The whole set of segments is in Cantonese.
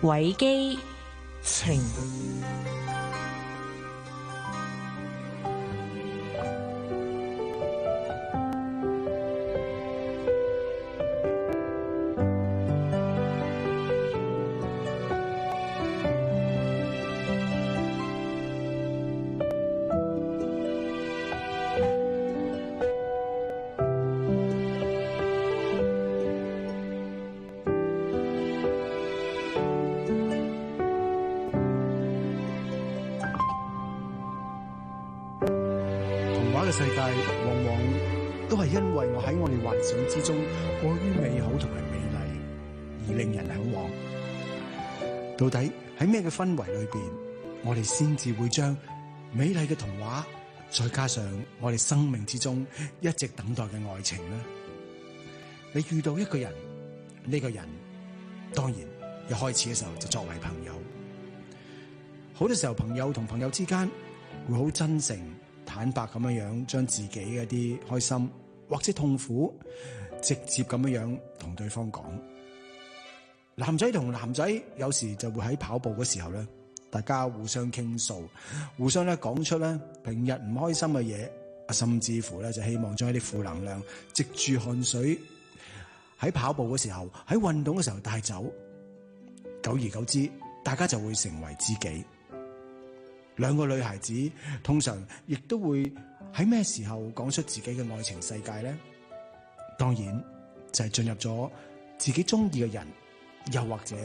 偉基情。嘅世界往往都係因為我喺我哋幻想之中過於美好同埋美麗而令人向往。到底喺咩嘅氛圍裏邊，我哋先至會將美麗嘅童話再加上我哋生命之中一直等待嘅愛情呢？你遇到一個人，呢個人當然一開始嘅時候就作為朋友，好多時候朋友同朋友之間會好真誠坦白咁樣將自己嘅一啲開心或者痛苦直接咁樣同對方講。男仔同男仔有時就會喺跑步嘅時候咧，大家互相傾訴，互相咧講出咧平日唔開心嘅嘢，甚至乎咧就希望將一啲負能量藉住汗水喺跑步嘅時候，喺運動嘅時候帶走。久而久之，大家就會成為知己。兩個女孩子通常亦都會喺咩時候講出自己嘅愛情世界呢？當然就係進入咗自己中意嘅人，又或者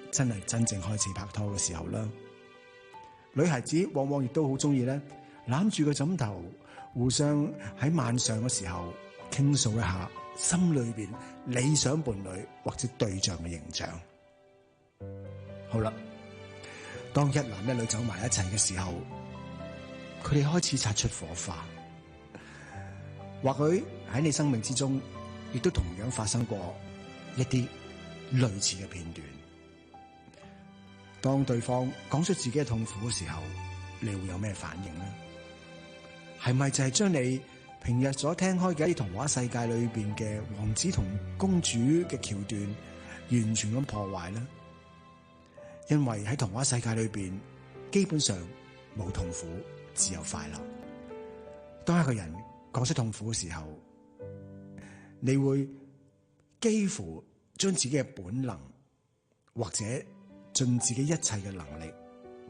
真係真正開始拍拖嘅時候啦。女孩子往往亦都好中意咧攬住個枕頭，互相喺晚上嘅時候傾訴一下心裏邊理想伴侶或者對象嘅形象。好啦，當一男一女走埋一齊嘅時候，佢哋開始擦出火花。或許喺你生命之中，亦都同樣發生過一啲類似嘅片段。當對方講出自己嘅痛苦嘅時候，你會有咩反應呢？係咪就係將你平日所聽開嘅一啲童話世界裏邊嘅王子同公主嘅橋段，完全咁破壞呢？因為喺童話世界裏邊，基本上冇痛苦，只有快樂。當一個人講出痛苦嘅時候，你會幾乎將自己嘅本能或者盡自己一切嘅能力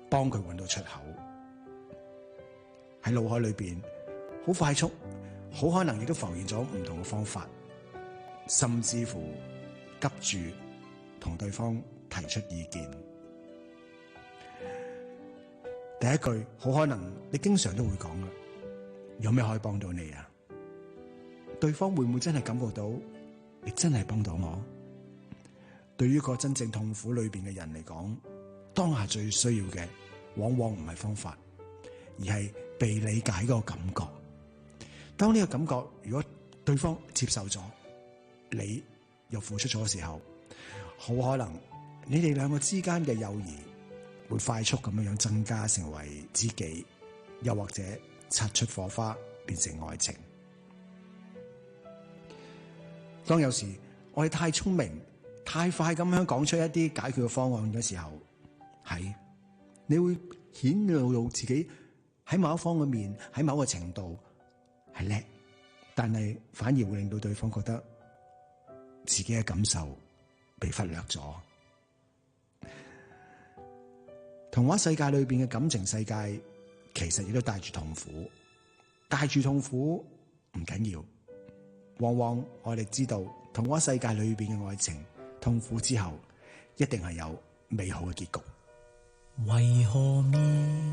幫佢揾到出口。喺腦海裏邊好快速，好可能亦都浮現咗唔同嘅方法，甚至乎急住同對方提出意見。第一句好可能你經常都會講啦，有咩可以幫到你啊？對方會唔會真係感覺到你真係幫到我？對於一個真正痛苦裏邊嘅人嚟講，當下最需要嘅往往唔係方法，而係被理解嗰個感覺。當呢個感覺如果對方接受咗，你又付出咗嘅時候，好可能你哋兩個之間嘅友誼會快速咁樣增加，成為知己，又或者擦出火花，變成愛情。當有時我哋太聰明、太快咁樣講出一啲解決嘅方案嘅時候，係你會顯露到自己喺某一方嘅面，喺某個程度係叻，但係反而會令到對方覺得自己嘅感受被忽略咗。童話世界裏邊嘅感情世界，其實亦都帶住痛苦，帶住痛苦唔緊要。往往我哋知道童話世界裏邊嘅愛情，痛苦之後一定係有美好嘅結局。為何面